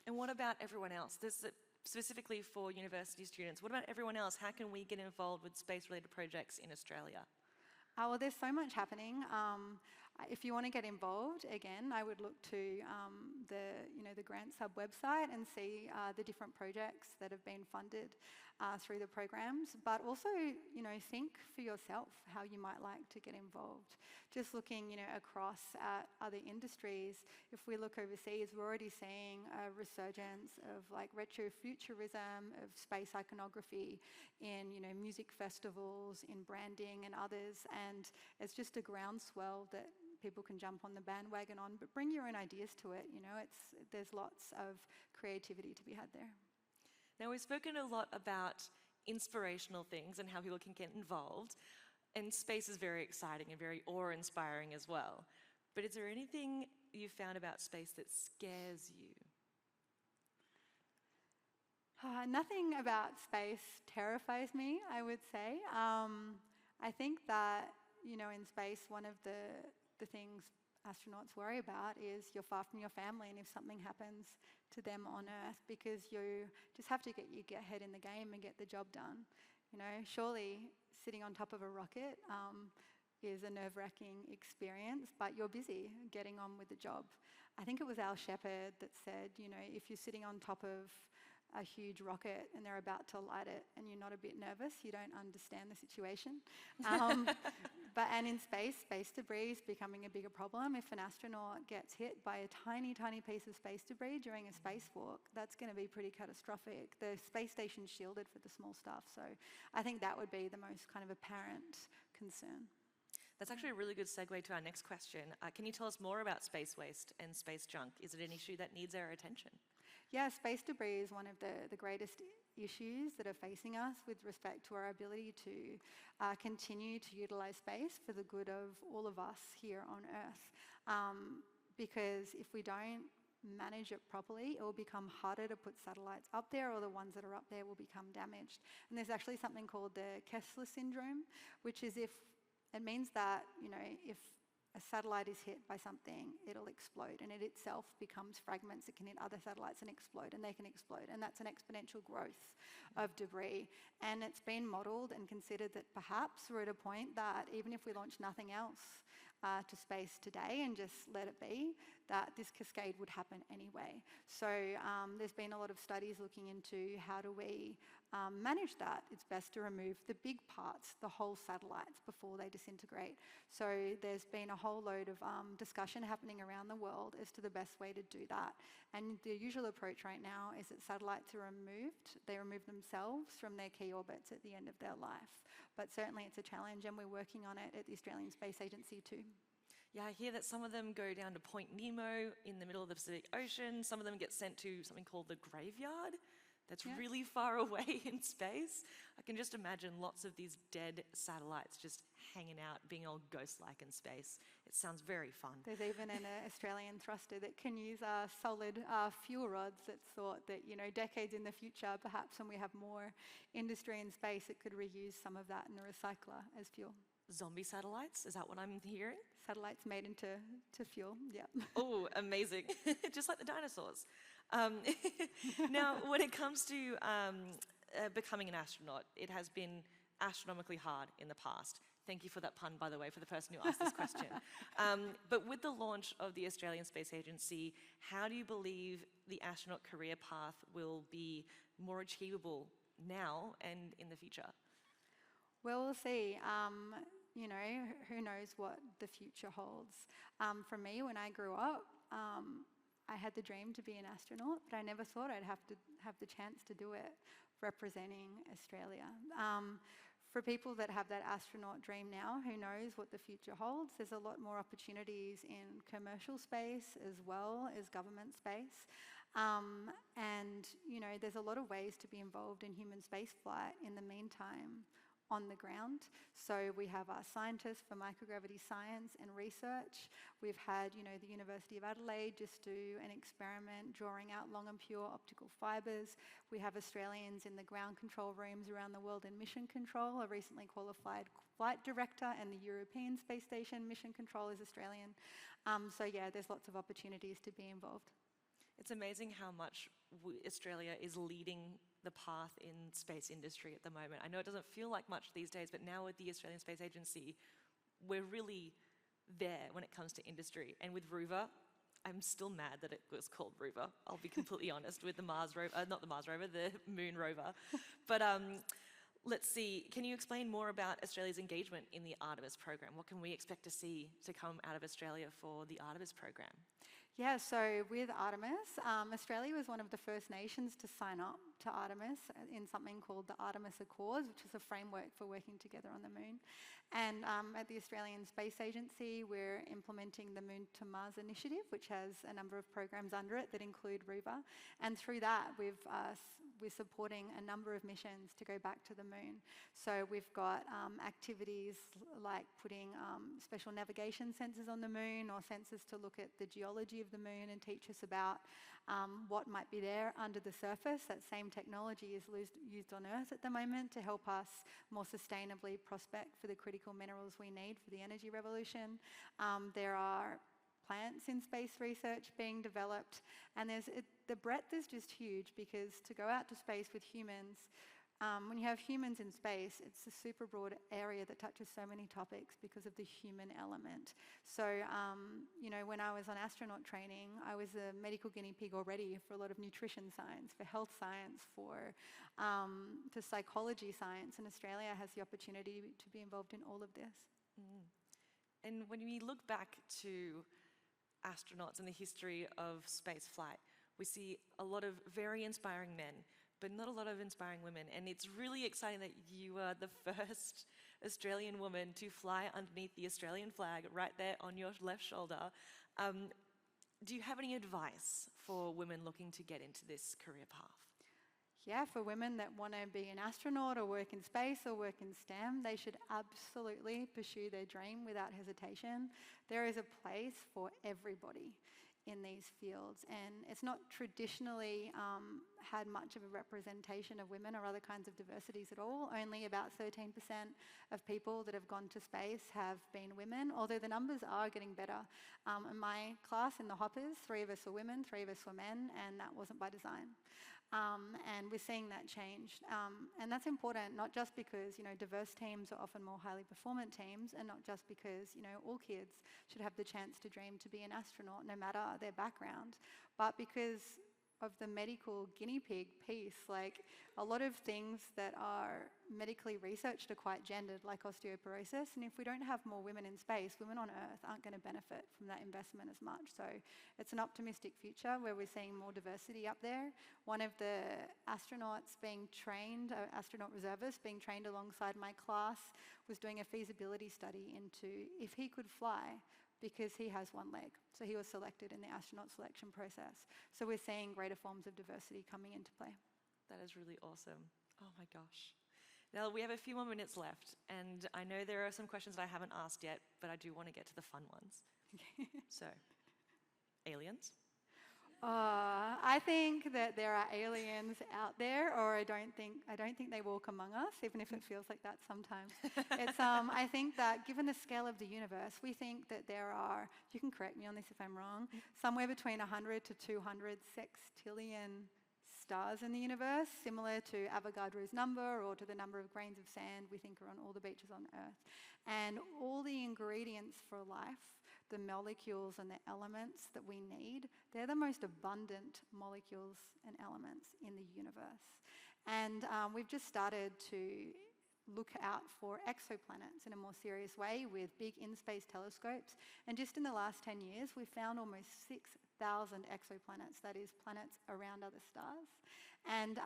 And what about everyone else? This is specifically for university students. What about everyone else? How can we get involved with space-related projects in Australia? Well, there's so much happening. If you want to get involved, again, I would look to the Grants Hub website and see the different projects that have been funded through the programs. But also, you know, think for yourself how you might like to get involved. Just looking, you know, across at other industries. If we look overseas, we're already seeing a resurgence of like retrofuturism, of space iconography in, you know, music festivals, in branding and others. And it's just a groundswell that people can jump on the bandwagon on, but bring your own ideas to it. You know, there's lots of creativity to be had there. Now, we've spoken a lot about inspirational things and how people can get involved, and space is very exciting and very awe-inspiring as well. But is there anything you found about space that scares you? Nothing about space terrifies me, I would say. I think that, you know, in space, one of the things astronauts worry about is you're far from your family, and if something happens to them on Earth, because you just have to get your head in the game and get the job done. You know, surely sitting on top of a rocket is a nerve-wracking experience, but you're busy getting on with the job. I think it was Al Shepard that said, you know, if you're sitting on top of a huge rocket and they're about to light it and you're not a bit nervous, you don't understand the situation. And in space debris is becoming a bigger problem. If an astronaut gets hit by a tiny, tiny piece of space debris during a spacewalk, that's going to be pretty catastrophic. The space station's shielded for the small stuff, so I think that would be the most kind of apparent concern. That's actually a really good segue to our next question. Can you tell us more about space waste and space junk? Is it an issue that needs our attention? Yeah, space debris is one of the greatest issues that are facing us with respect to our ability to continue to utilise space for the good of all of us here on Earth. Because if we don't manage it properly, it will become harder to put satellites up there, or the ones that are up there will become damaged. And there's actually something called the Kessler syndrome, which is it means that, if a satellite is hit by something, it'll explode, and it itself becomes fragments. It can hit other satellites and explode, and they can explode, and that's an exponential growth of debris. And it's been modelled and considered that perhaps we're at a point that even if we launch nothing else to space today and just let it be, that this cascade would happen anyway. So there's been a lot of studies looking into how do we manage that. It's best to remove the big parts, the whole satellites, before they disintegrate. So there's been a whole load of discussion happening around the world as to the best way to do that. And the usual approach right now is that satellites are removed. They remove themselves from their key orbits at the end of their life. But certainly it's a challenge, and we're working on it at the Australian Space Agency too. Yeah, I hear that some of them go down to Point Nemo in the middle of the Pacific Ocean. Some of them get sent to something called the graveyard. That's really far away in space. I can just imagine lots of these dead satellites just hanging out, being all ghost-like in space. It sounds very fun. There's even an Australian thruster that can use solid fuel rods. That's thought that, decades in the future, perhaps when we have more industry in space, it could reuse some of that in a recycler as fuel. Zombie satellites, is that what I'm hearing? Satellites made into fuel, yeah. Oh, amazing. Just like the dinosaurs. Now, when it comes to becoming an astronaut, it has been astronomically hard in the past. Thank you for that pun, by the way, for the person who asked this question. But with the launch of the Australian Space Agency, how do you believe the astronaut career path will be more achievable now and in the future? Well, we'll see. Who knows what the future holds. For me, when I grew up, I had the dream to be an astronaut, but I never thought I'd have to have the chance to do it representing Australia. For people that have that astronaut dream now, who knows what the future holds? There's a lot more opportunities in commercial space as well as government space. And, there's a lot of ways to be involved in human spaceflight in the meantime on the ground. So we have our scientists for microgravity science and research. We've had, the University of Adelaide just do an experiment drawing out long and pure optical fibres. We have Australians in the ground control rooms around the world in mission control. A recently qualified flight director, and the European Space Station mission control is Australian. So yeah, there's lots of opportunities to be involved. It's amazing how much Australia is leading the path in space industry at the moment. I know it doesn't feel like much these days, but now with the Australian Space Agency, we're really there when it comes to industry. And with Rover, I'm still mad that it was called Rover. I'll be completely honest, with the Mars rover, not the Mars rover, the Moon rover. But let's see, can you explain more about Australia's engagement in the Artemis program? What can we expect to see to come out of Australia for the Artemis program? Yeah, so with Artemis, Australia was one of the first nations to sign up to Artemis in something called the Artemis Accords, which is a framework for working together on the moon. And at the Australian Space Agency, we're implementing the Moon to Mars initiative, which has a number of programs under it that include Rover. And through that, we're supporting a number of missions to go back to the moon. So we've got activities like putting special navigation sensors on the moon, or sensors to look at the geology of the moon and teach us about what might be there under the surface. That same technology is used on Earth at the moment to help us more sustainably prospect for the critical minerals we need for the energy revolution. There are plants in space research being developed, and the breadth is just huge, because to go out to space with humans, when you have humans in space, it's a super broad area that touches so many topics because of the human element. So, when I was on astronaut training, I was a medical guinea pig already for a lot of nutrition science, for health science, for psychology science, and Australia has the opportunity to be involved in all of this. And when we look back to astronauts and the history of space flight, we see a lot of very inspiring men, but not a lot of inspiring women. And it's really exciting that you are the first Australian woman to fly underneath the Australian flag right there on your left shoulder. Do you have any advice for women looking to get into this career path? Yeah, for women that want to be an astronaut or work in space or work in STEM, they should absolutely pursue their dream without hesitation. There is a place for everybody in these fields, and it's not traditionally had much of a representation of women or other kinds of diversities at all. Only about 13% of people that have gone to space have been women, although the numbers are getting better. In my class in the Hoppers, 3 of us were women, 3 of us were men, and that wasn't by design. And we're seeing that change. And that's important, not just because, diverse teams are often more highly performant teams, and not just because, all kids should have the chance to dream to be an astronaut, no matter their background, but because of the medical guinea pig piece. Like, a lot of things that are medically researched are quite gendered, like osteoporosis, and if we don't have more women in space, women on Earth aren't going to benefit from that investment as much. So it's an optimistic future where we're seeing more diversity up there. One of the astronauts being trained, astronaut reservist being trained alongside my class, was doing a feasibility study into if he could fly, because he has 1 leg. So he was selected in the astronaut selection process. So we're seeing greater forms of diversity coming into play. That is really awesome. Oh my gosh. Now, we have a few more minutes left, and I know there are some questions that I haven't asked yet, but I do want to get to the fun ones. So, aliens? I think that there are aliens out there, or I don't think they walk among us, even if it feels like that sometimes. I think that given the scale of the universe, we think that there are, you can correct me on this if I'm wrong, somewhere between 100 to 200 sextillion stars in the universe, similar to Avogadro's number or to the number of grains of sand we think are on all the beaches on Earth. And all the ingredients for life, the molecules and the elements that we need, they're the most abundant molecules and elements in the universe. And we've just started to look out for exoplanets in a more serious way with big in-space telescopes. And just in the last 10 years, we've found almost 6,000 exoplanets, that is, planets around other stars. And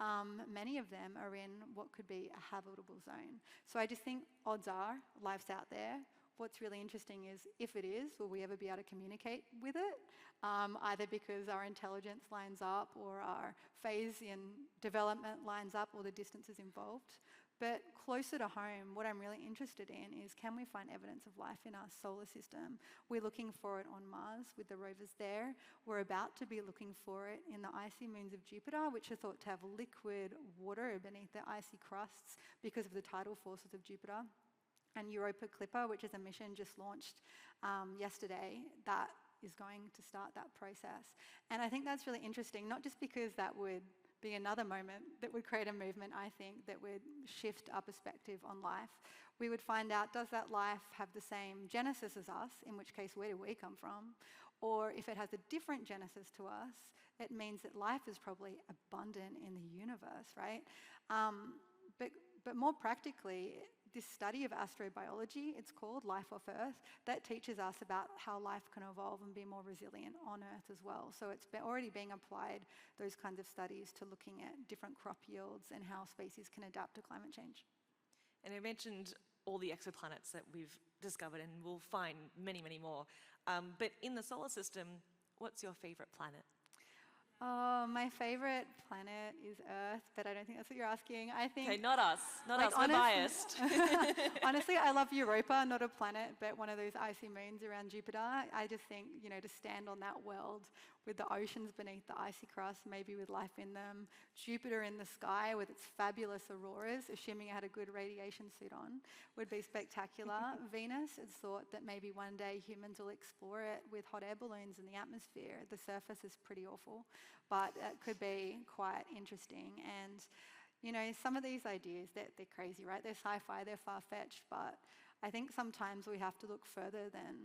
many of them are in what could be a habitable zone. So I just think odds are life's out there. What's really interesting is, if it is, will we ever be able to communicate with it? Either because our intelligence lines up, or our phase in development lines up, or the distances involved. But closer to home, what I'm really interested in is, can we find evidence of life in our solar system? We're looking for it on Mars with the rovers there. We're about to be looking for it in the icy moons of Jupiter, which are thought to have liquid water beneath their icy crusts because of the tidal forces of Jupiter. And Europa Clipper, which is a mission just launched yesterday, that is going to start that process. And I think that's really interesting, not just because that would be another moment that would create a movement, I think, that would shift our perspective on life. We would find out, does that life have the same genesis as us, in which case, where do we come from? Or if it has a different genesis to us, it means that life is probably abundant in the universe, right? But more practically, this study of astrobiology, it's called Life Off Earth, that teaches us about how life can evolve and be more resilient on Earth as well. So it's already being applied, those kinds of studies, to looking at different crop yields and how species can adapt to climate change. And I mentioned all the exoplanets that we've discovered, and we'll find many, many more. But in the solar system, what's your favorite planet? Oh, my favorite planet is Earth, but I don't think that's what you're asking. I think... Okay, not us. Not us, we're biased. Honestly, I love Europa, not a planet, but one of those icy moons around Jupiter. I just think, to stand on that world with the oceans beneath the icy crust, maybe with life in them, Jupiter in the sky with its fabulous auroras, assuming it had a good radiation suit on, would be spectacular. Venus, it's thought that maybe one day humans will explore it with hot air balloons in the atmosphere. The surface is pretty awful, but it could be quite interesting. And, some of these ideas, they're crazy, right? They're sci-fi, they're far-fetched, but I think sometimes we have to look further than,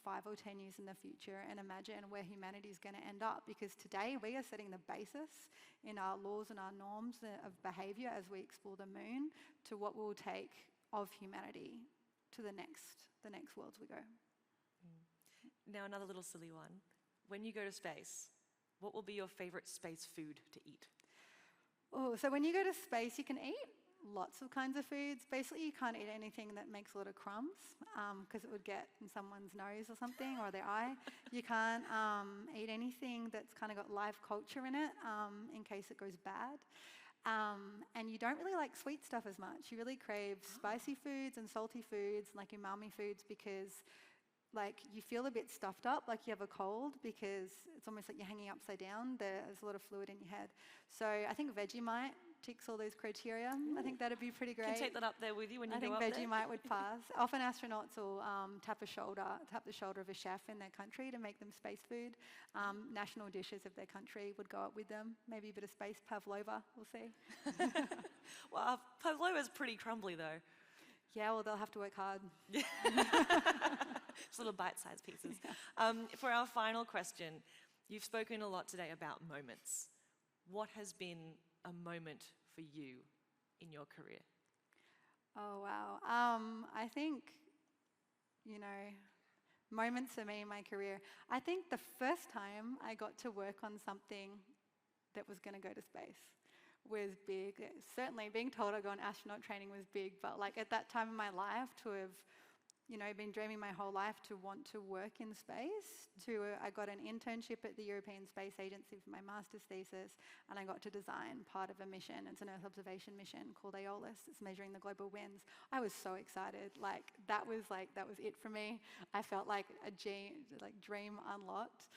5 or 10 years in the future and imagine where humanity is going to end up. Because today we are setting the basis in our laws and our norms of behavior as we explore the moon to what we'll take of humanity to the next worlds we go. Now, another little silly one. When you go to space, what will be your favorite space food to eat? Oh, so when you go to space, you can eat lots of kinds of foods. Basically, you can't eat anything that makes a lot of crumbs because it would get in someone's nose or something, or their eye. You can't eat anything that's kind of got live culture in it in case it goes bad. And you don't really like sweet stuff as much. You really crave spicy foods and salty foods, like umami foods, because like you feel a bit stuffed up, like you have a cold, because it's almost like you're hanging upside down. There's a lot of fluid in your head. So I think Vegemite ticks all those criteria. I think that'd be pretty great. You can take that up there with you when you go up I there. think Vegemite would pass. Often astronauts will tap the shoulder of a chef in their country to make them space food. National dishes of their country would go up with them. Maybe a bit of space pavlova, we'll see. Well, pavlova's pretty crumbly though. Yeah, well, they'll have to work hard. Just little bite-sized pieces. For our final question, you've spoken a lot today about moments. What has been a moment for you in your career? Oh, wow. I think, you know, moments for me in my career. I think the first time I got to work on something that was going to go to space was big. Certainly being told I'd go on astronaut training was big, but like at that time in my life to have, you know, been dreaming my whole life to want to work in space, I got an internship at the European Space Agency for my master's thesis, and I got to design part of a mission. It's an Earth observation mission called Aeolus. It's measuring the global winds. I was so excited. That was it for me. I felt like a dream unlocked.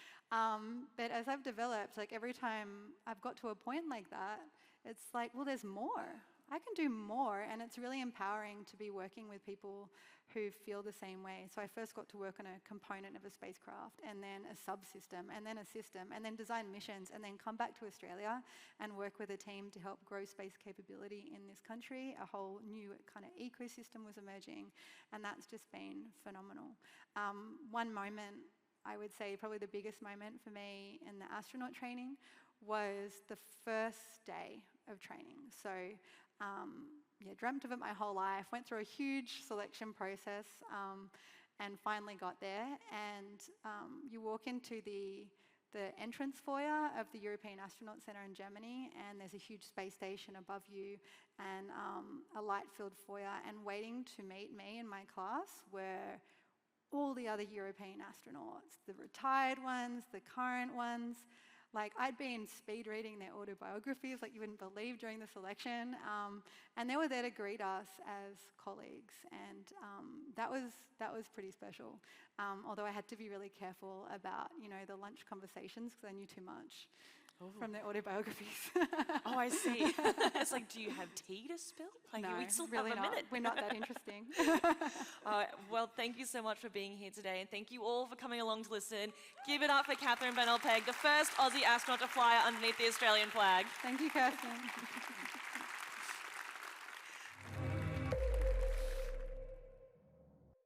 But as I've developed, like every time I've got to a point like that, it's like, well, there's more. I can do more, and it's really empowering to be working with people who feel the same way. So I first got to work on a component of a spacecraft, and then a subsystem, and then a system, and then design missions, and then come back to Australia and work with a team to help grow space capability in this country. A whole new kind of ecosystem was emerging, and that's just been phenomenal. One moment, I would say probably the biggest moment for me in the astronaut training was the first day of training. So dreamt of it my whole life, went through a huge selection process and finally got there. And you walk into the entrance foyer of the European Astronaut Centre in Germany, and there's a huge space station above you and a light-filled foyer, and waiting to meet me in my class were all the other European astronauts, the retired ones, the current ones. Like, I'd been speed reading their autobiographies like you wouldn't believe during the selection, and they were there to greet us as colleagues, and that was pretty special. Although I had to be really careful about, you know, the lunch conversations because I knew too much from their autobiographies. Oh, I see. It's like, do you have tea to spill? Like, No, we still really have a not. minute. We're not that interesting. Well, thank you so much for being here today, and thank you all for coming along to listen. Give it up for Katherine Bennell-Pegg, the first Aussie astronaut to fly underneath the Australian flag. Thank you, Kirsten.